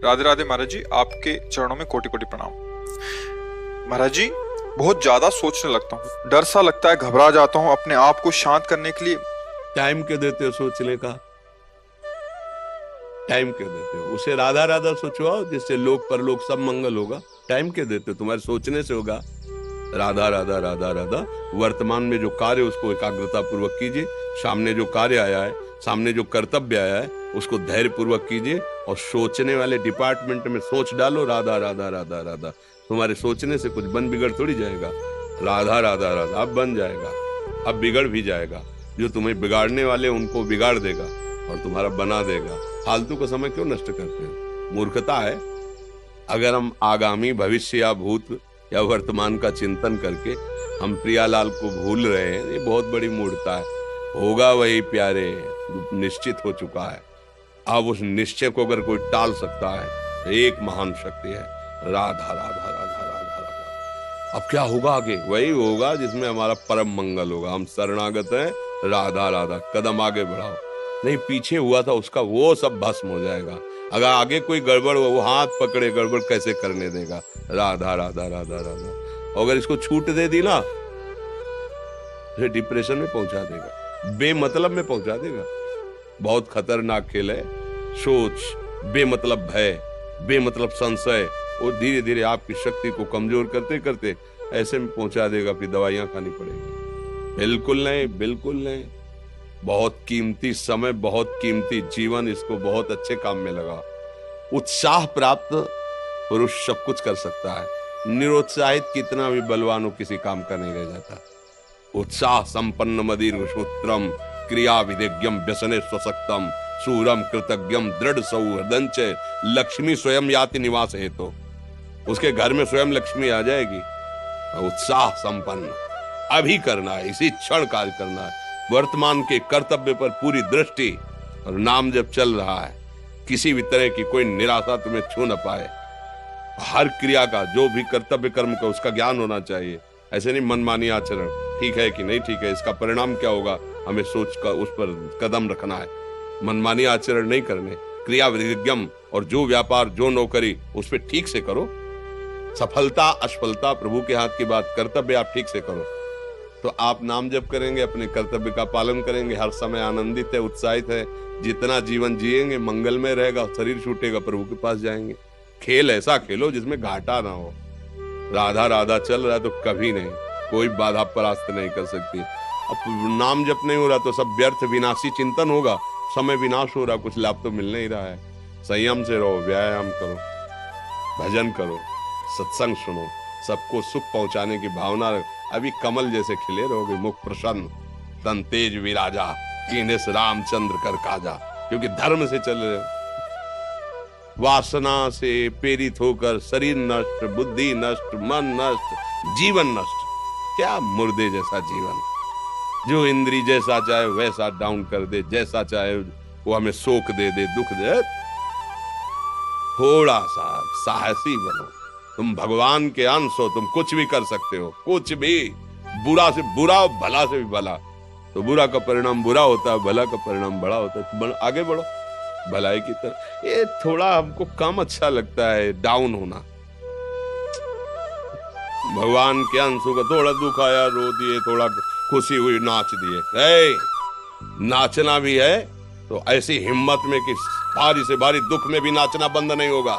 राधे राधे महाराज जी, आपके चरणों में कोटि कोटि प्रणाम। महाराज जी, बहुत ज्यादा सोचने लगता हूँ, डर सा लगता है, घबरा जाता हूँ। अपने आप को शांत करने के लिए टाइम क्यों देते हो सोचने का? टाइम क्यों देते हो? उसे राधा राधा सोचवाओ जिससे लोक परलोक सब मंगल होगा। टाइम क्यों देते हो? तुम्हारे सोचने से होगा। राधा राधा राधा राधा। वर्तमान में जो कार्य उसको एकाग्रता पूर्वक कीजिए। सामने जो कार्य आया है, सामने जो कर्तव्य आया है, उसको धैर्य पूर्वक कीजिए और सोचने वाले डिपार्टमेंट में सोच डालो राधा राधा राधा राधा। तुम्हारे सोचने से कुछ बन बिगड़ थोड़ी जाएगा। राधा राधा राधा अब बन जाएगा, अब बिगड़ भी जाएगा। जो तुम्हें बिगाड़ने वाले उनको बिगाड़ देगा और तुम्हारा बना देगा। फालतू का समय क्यों नष्ट करते हैं? मूर्खता है। अगर हम आगामी भविष्य या भूत या वर्तमान का चिंतन करके हम प्रियालाल को भूल रहे हैं, ये बहुत बड़ी मूर्खता है। होगा वही प्यारे जो निश्चित हो चुका है। अब उस निश्चय को अगर कोई टाल सकता है तो एक महान शक्ति है, राधा राधा राधा राधा राधा। अब क्या होगा आगे? वही होगा जिसमें हमारा परम मंगल होगा। हम शरणागत हैं, राधा राधा। कदम आगे बढ़ाओ। नहीं पीछे हुआ था उसका वो सब भस्म हो जाएगा। अगर आगे कोई गड़बड़ हो, वो हाथ पकड़े गड़बड़ कैसे करने देगा? राधा राधा राधा राधा। अगर इसको छूट दे दी ना, फिर डिप्रेशन में पहुंचा देगा, बेमतलब में पहुंचा देगा। बहुत खतरनाक खेल है। सोच, बेमतलब भय, बेमतलब संशय, वो धीरे धीरे आपकी शक्ति को कमजोर करते करते ऐसे में पहुंचा देगा, फिर दवाइयां खानी पड़ेगी। बिल्कुल नहीं, बिल्कुल नहीं। बहुत कीमती समय, बहुत कीमती जीवन, इसको बहुत अच्छे काम में लगा। उत्साह प्राप्त पुरुष सब कुछ कर सकता है। निरुत्साहित कितना भी बलवान हो, किसी काम का नहीं रह जाता। उत्साह संपन्न मदीर्घ सूत्रम क्रिया विधिज्ञम व्यसने स्वसक्तम सूरम कृतज्ञम दृढ़ सौहृदंच लक्ष्मी स्वयं याति निवास हेतु। उसके घर में स्वयं लक्ष्मी आ जाएगी। उत्साह संपन्न अभी करना है, इसी क्षण कार्य करना है। वर्तमान के कर्तव्य पर पूरी दृष्टि और नाम जब चल रहा है, किसी भी तरह की कोई निराशा तुम्हें छू न पाए। हर क्रिया का, जो भी कर्तव्य कर्म का, उसका ज्ञान होना चाहिए। ऐसे नहीं मनमानी आचरण, ठीक है कि नहीं ठीक है, इसका परिणाम क्या होगा, हमें सोच कर उस पर कदम रखना है। मनमानी आचरण नहीं करने। क्रिया विधिज्ञम, और जो व्यापार जो नौकरी उस पर ठीक से करो। सफलता असफलता प्रभु के हाथ की बात, कर्तव्य आप ठीक से करो तो आप नाम जप करेंगे, अपने कर्तव्य का पालन करेंगे, हर समय आनंदित है, उत्साहित है। जितना जीवन जिएंगे मंगलमय रहेगा। शरीर छूटेगा, प्रभु के पास जाएंगे। खेल ऐसा खेलो जिसमें घाटा ना हो। राधा राधा चल रहा है तो कभी नहीं, कोई बाधा परास्त नहीं कर सकती। अब नाम जप नहीं हो रहा तो सब व्यर्थ विनाशी चिंतन होगा। समय विनाश हो रहा, कुछ लाभ तो मिल नहीं रहा है। संयम से रहो, व्यायाम करो, भजन करो, सत्संग सुनो, सबको सुख पहुंचाने की भावना रखो। अभी कमल जैसे खिले रहोगे, मुख प्रसन्न, तन तेज विराजा, कीनेस रामचंद्र कर काजा। क्योंकि धर्म से चल रहे हो। वासना से प्रेरित होकर शरीर नष्ट, बुद्धि नष्ट, मन नष्ट, जीवन नष्ट। क्या मुर्दे जैसा जीवन। जो इंद्री जैसा चाहे वैसा डाउन कर दे, जैसा चाहे वो हमें शोक दे दे, दुख दे। थोड़ा सा साहसी बनो। तुम भगवान के अंश हो, तुम कुछ भी कर सकते हो, कुछ भी। बुरा से बुरा, भला से भी भला। तो बुरा का परिणाम बुरा होता है, भला का परिणाम बड़ा होता है। तो आगे बढ़ो भलाई की तरफ। ये थोड़ा हमको कम अच्छा लगता है डाउन होना। भगवान के अंशों का थोड़ा दुख आया रो दिए, थोड़ा खुशी हुई नाच दिए। नाचना भी है तो ऐसी हिम्मत में कि भारी से भारी दुख में भी नाचना बंद नहीं होगा।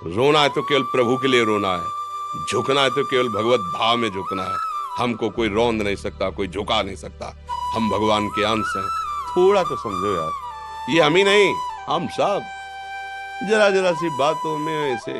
रोना है तो केवल प्रभु के लिए रोना है। झुकना है तो केवल भगवत भाव में झुकना है। हमको कोई रौंद नहीं सकता, कोई झुका नहीं सकता। हम भगवान के अंश हैं। थोड़ा तो समझो यार, ये हम ही नहीं, हम सब। जरा जरा सी बातों में ऐसे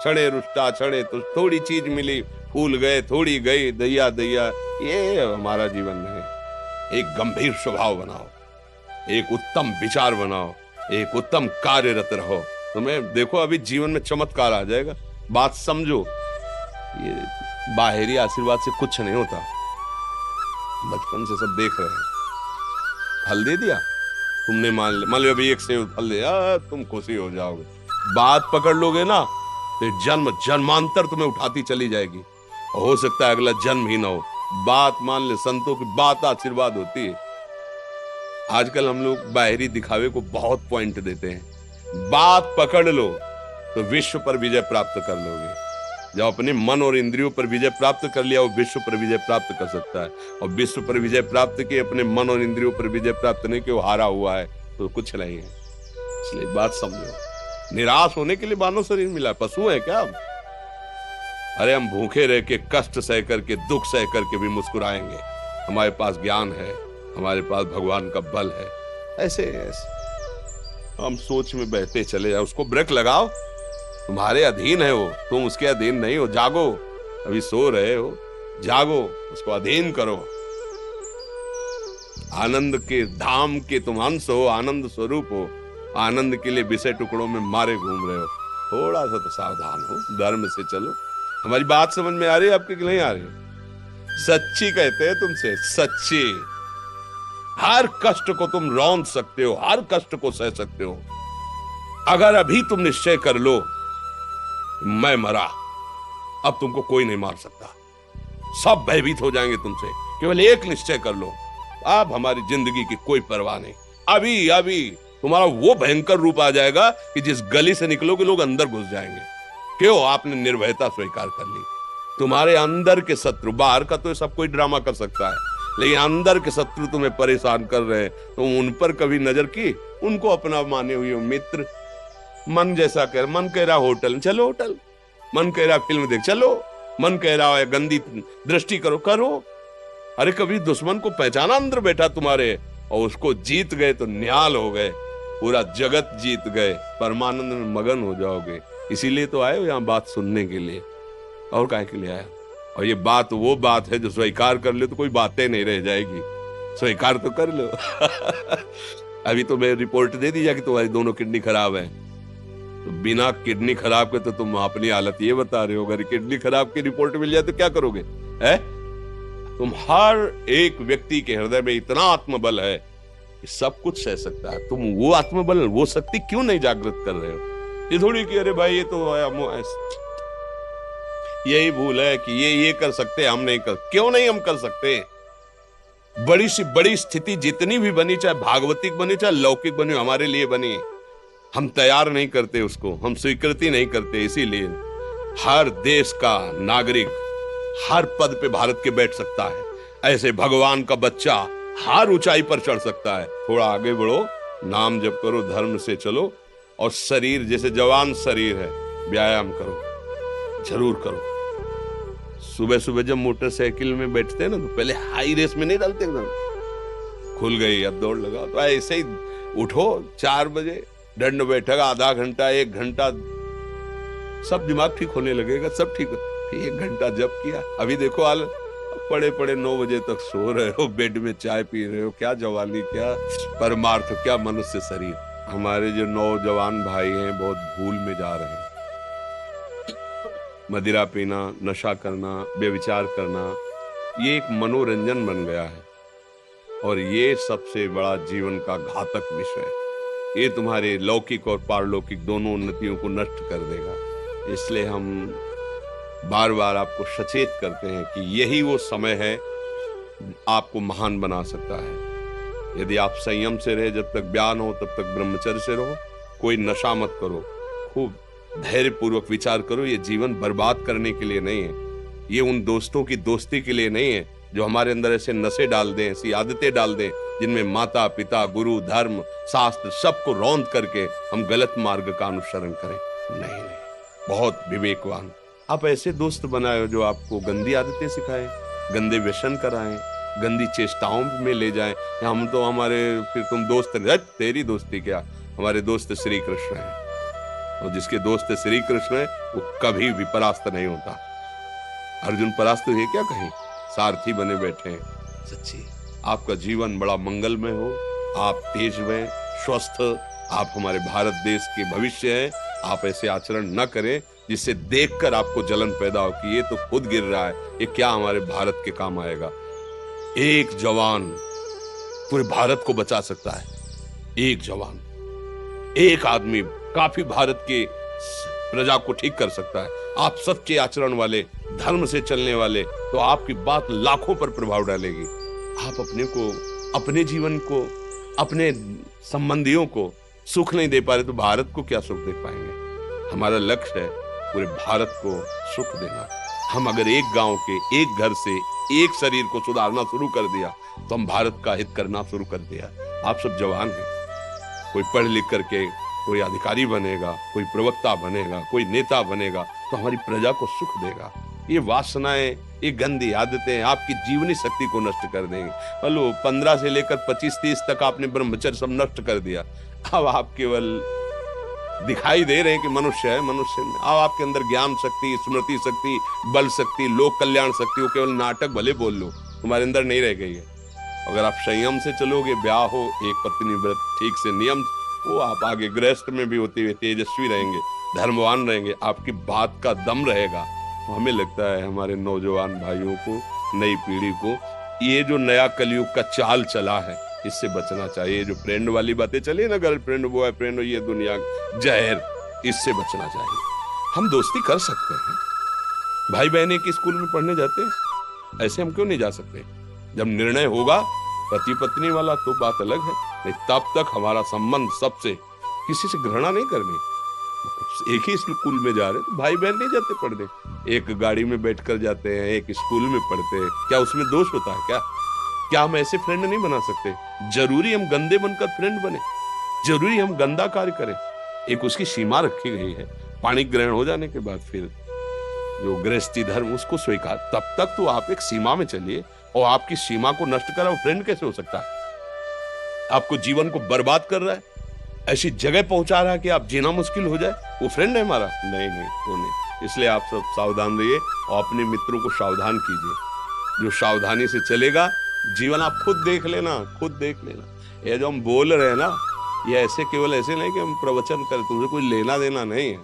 छड़े रुष्टा, छड़े तो थोड़ी चीज मिली, फूल गए, थोड़ी गई, दैया दैया। ये हमारा जीवन नहीं। एक गंभीर स्वभाव बनाओ, एक उत्तम विचार बनाओ, एक उत्तम कार्यरत रहो। तुम्हें देखो अभी जीवन में चमत्कार आ जाएगा। बात समझो, ये बाहरी आशीर्वाद से कुछ नहीं होता। बचपन से सब देख रहे हैं। फल दे दिया तुमने, मान लो अभी एक सेब फल दिया, तुम खुशी हो जाओगे। बात पकड़ लोगे ना तो जन्म जन्मांतर तुम्हें उठाती चली जाएगी। हो सकता है अगला जन्म ही ना हो। बात मान ले, संतों की बात आशीर्वाद होती है। आजकल हम लोग बाहरी दिखावे को बहुत पॉइंट देते हैं। बात पकड़ लो तो विश्व पर विजय प्राप्त कर लोगे। जब अपने मन और इंद्रियों पर विजय प्राप्त कर लिया, वो विश्व पर विजय प्राप्त कर सकता है। और विश्व पर विजय प्राप्त किए, अपने मन और इंद्रियों पर विजय प्राप्त नहीं कि वो हारा हुआ है तो कुछ नहीं है। इसलिए बात समझो, निराश होने के लिए मानव शरीर मिला, पशु है क्या हम? अरे हम भूखे रह के, कष्ट सह करके, दुख सह करके भी मुस्कुराएंगे। हमारे पास ज्ञान है, हमारे पास भगवान का बल है। ऐसे हम सोच में बहते चले जाओ, उसको ब्रेक लगाओ। तुम्हारे अधीन है वो, तुम उसके अधीन नहीं हो। जागो, अभी सो रहे हो, जागो, उसको अधीन करो। आनंद के धाम के तुम अंश हो, आनंद स्वरूप हो। आनंद के लिए विषय टुकड़ों में मारे घूम रहे हो। थोड़ा सा तो सावधान हो, धर्म से चलो। हमारी बात समझ में आ रही है आपके कि नहीं आ रही? सच्ची कहते हैं तुमसे, सच्ची। हर कष्ट को तुम रौंद सकते हो, हर कष्ट को सह सकते हो। अगर अभी तुम निश्चय कर लो मैं मरा, अब तुमको कोई नहीं मार सकता। सब भयभीत हो जाएंगे तुमसे। केवल एक निश्चय कर लो, अब हमारी जिंदगी की कोई परवाह नहीं। अभी अभी तुम्हारा वो भयंकर रूप आ जाएगा कि जिस गली से निकलोगे लोग अंदर घुस जाएंगे। क्यों? आपने निर्भयता स्वीकार कर ली। तुम्हारे अंदर के शत्रु, बाहर का तो सब कोई ड्रामा कर सकता है, लेकिन अंदर के शत्रु तुम्हें परेशान कर रहे हैं, तो उन पर कभी नजर की? उनको अपना माने हुए मित्र। मन जैसा कर, मन कह रहा होटल चलो होटल, मन कह रहा फिल्म देख चलो, मन कह रहा है गंदी दृष्टि करो करो। अरे कभी दुश्मन को पहचाना अंदर बैठा तुम्हारे, और उसको जीत गए तो निहाल हो गए, पूरा जगत जीत गए, परमानंद में मगन हो जाओगे। इसीलिए तो आए हो यहाँ बात सुनने के लिए, और काहे के लिए आया? और ये बात वो बात है जो स्वीकार कर ले तो कोई बातें नहीं रह जाएगी। स्वीकार तो कर लो। अभी तो मैं रिपोर्ट दे दी कि तुम्हारी दोनों किडनी खराब है, तो बिना किडनी खराब के तो तुम अपनी हालत ये बता रहे हो। अगर किडनी खराब की रिपोर्ट मिल जाए तो क्या करोगे? है तुम हर एक व्यक्ति के हृदय में इतना आत्मबल है कि सब कुछ सह सकता है। तुम वो आत्मबल, वो शक्ति क्यों नहीं जागृत कर रहे हो? ये थोड़ी कि अरे भाई ये तो यही भूल है कि ये कर सकते, हम नहीं कर। क्यों नहीं हम कर सकते? बड़ी सी बड़ी स्थिति जितनी भी बनी, चाहे भागवतिक बनी चाहे लौकिक बनी, हमारे लिए बनी, हम तैयार नहीं करते उसको, हम स्वीकृति नहीं करते। इसीलिए हर देश का नागरिक हर पद पे भारत के बैठ सकता है। ऐसे भगवान का बच्चा हर ऊंचाई पर चढ़ सकता है। थोड़ा आगे बढ़ो, नाम जप करो, धर्म से चलो, और शरीर जैसे जवान शरीर है, व्यायाम करो, जरूर करो। सुबह सुबह जब मोटरसाइकिल में बैठते हैं ना, तो पहले हाई रेस में नहीं डालते, एकदम खुल गई अब दौड़ लगाओ। तो ऐसे ही उठो 4 बजे, दंड बैठक आधा घंटा 1 घंटा, सब दिमाग ठीक होने लगेगा, सब ठीक। 1 घंटा जप किया, अभी देखो हाल, पड़े पड़े 9 बजे तक सो रहे हो, बेड में चाय पी रहे हो। क्या जवानी, क्या परमार्थ, क्या मनुष्य शरीर। हमारे जो नौजवान भाई हैं बहुत भूल में जा रहे हैं। मदिरा पीना, नशा करना, व्यभिचार करना, ये एक मनोरंजन बन गया है, और ये सबसे बड़ा जीवन का घातक विषय है। ये तुम्हारे लौकिक और पारलौकिक दोनों उन्नतियों को नष्ट कर देगा। इसलिए हम बार बार आपको सचेत करते हैं कि यही वो समय है आपको महान बना सकता है। यदि आप संयम से रहे, जब तक ज्ञान हो तब तक ब्रह्मचर्य से रहो, कोई नशा मत करो, खूब धैर्य पूर्वक विचार करो। ये जीवन बर्बाद करने के लिए नहीं है, ये उन दोस्तों की दोस्ती के लिए नहीं है जो हमारे अंदर ऐसे नशे डाल दें, ऐसी आदतें डाल दें जिनमें माता पिता, गुरु, धर्म, शास्त्र सबको रौंद करके हम गलत मार्ग का अनुसरण करें। नहीं, बहुत विवेकवान। आप ऐसे दोस्त बनाए जो आपको गंदी आदतें सिखाएं, गंदे व्यसन कराएं, गंदी चेष्टाओं में ले जाएं। हम तो हमारे, फिर तुम दोस्त, तेरी दोस्ती क्या, हमारे दोस्त श्री कृष्ण हैं, और जिसके दोस्त श्री कृष्ण है वो कभी भी परास्त नहीं होता। अर्जुन परास्त है क्या कहीं? सारथी बने बैठे हैं। सच्ची आपका जीवन बड़ा मंगलमय हो, आप तेजमय, स्वस्थ, आप हमारे भारत देश के भविष्य हैं। आप ऐसे आचरण न करें जिससे देखकर आपको जलन पैदा हो कि ये तो खुद गिर रहा है, ये क्या हमारे भारत के काम आएगा। एक जवान पूरे भारत को बचा सकता है। एक जवान, एक आदमी काफी भारत के प्रजा को ठीक कर सकता है। आप सच्चे आचरण वाले, धर्म से चलने वाले, तो आपकी बात लाखों पर प्रभाव डालेगी। आप अपने को, अपने जीवन को, अपने संबंधियों को सुख नहीं दे पा रहे तो भारत को क्या सुख दे पाएंगे? हमारा लक्ष्य है पूरे भारत को सुख देना। हम अगर एक गांव के एक घर से एक शरीर को सुधारना शुरू कर दिया तो हम भारत का हित करना शुरू कर दिया। आप सब जवान हैं, कोई पढ़ लिख करके कोई अधिकारी बनेगा, कोई प्रवक्ता बनेगा, कोई नेता बनेगा तो हमारी प्रजा को सुख देगा। ये वासनाएं, ये गंदी आदतें आपकी जीवनी शक्ति को नष्ट कर देंगे। हेलो, 15 से लेकर 25-30 तक आपने ब्रह्मचर्य सब नष्ट कर दिया। अब आप केवल दिखाई दे रहे हैं कि मनुष्य है, मनुष्य में अब आपके अंदर ज्ञान शक्ति, स्मृति शक्ति, बल शक्ति, लोक कल्याण शक्ति, वो केवल नाटक भले बोल लो, तुम्हारे अंदर नहीं रह गई है। अगर आप संयम से चलोगे, ब्याह हो, एक पत्नी व्रत ठीक से नियम, वो आप आगे गृहस्थ में भी होते हुए तेजस्वी रहेंगे, धर्मवान रहेंगे, आपकी बात का दम रहेगा। तो हमें लगता है हमारे नौजवान भाइयों को, नई पीढ़ी को, ये जो नया कलयुग का चाल चला है इससे बचना चाहिए। जो फ्रेंड वाली बातें चली ना, गर्लफ्रेंड, बॉयफ्रेंड, ये दुनिया जहर, इससे बचना चाहिए। हम दोस्ती कर सकते हैं, भाई बहन एक स्कूल में पढ़ने जाते हैं, ऐसे हम क्यों नहीं जा सकते? जब निर्णय होगा पति पत्नी वाला तो बात अलग है, नहीं तब तक हमारा संबंध सबसे, किसी से घृणा नहीं करनी। एक ही स्कूल में जा रहे तो भाई बहन नहीं जाते पढ़ने, एक गाड़ी में बैठकर जाते हैं, एक स्कूल में पढ़ते हैं, क्या उसमें दोष होता है? क्या हम ऐसे फ्रेंड नहीं बना सकते? जरूरी हम गंदे बनकर फ्रेंड बने? जरूरी हम गंदा कार्य करें? एक उसकी सीमा रखी गई है। पाणी ग्रहण हो जाने के बाद फिर जो गृहस्थी धर्म उसको स्वीकार, तब तक तो आप एक सीमा में चलिए। और आपकी सीमा को नष्ट करा वो फ्रेंड कैसे हो सकता है? आपको जीवन को बर्बाद कर रहा है, ऐसी जगह पहुंचा रहा है कि आप जीना मुश्किल हो जाए, वो फ्रेंड है हमारा? नहीं, वो नहीं। इसलिए आप सब सावधान रहिए और अपने मित्रों को सावधान कीजिए। जो सावधानी से चलेगा, जीवन आप खुद देख लेना, खुद देख लेना। ये जो हम बोल रहे हैं ना, ये ऐसे केवल ऐसे नहीं कि हम प्रवचन करें, तुमसे कोई लेना देना नहीं है।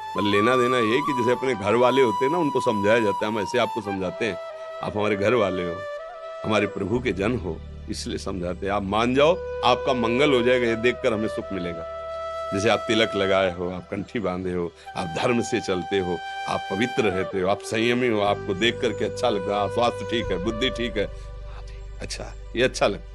पर लेना देना ये कि जैसे अपने घर वाले होते हैं ना, उनको समझाया जाता है, हम ऐसे आपको समझाते हैं, आप हमारे घर वाले हो, हमारे प्रभु के जन हो, इसलिए समझाते हैं। आप मान जाओ, आपका मंगल हो जाएगा, ये देखकर हमें सुख मिलेगा। जैसे आप तिलक लगाए हो, आप कंठी बांधे हो, आप धर्म से चलते हो, आप पवित्र रहते हो, आप संयमी हो, आपको देख करके अच्छा लगता है, स्वास्थ्य ठीक है, बुद्धि ठीक है, अच्छा, ये अच्छा लगता है।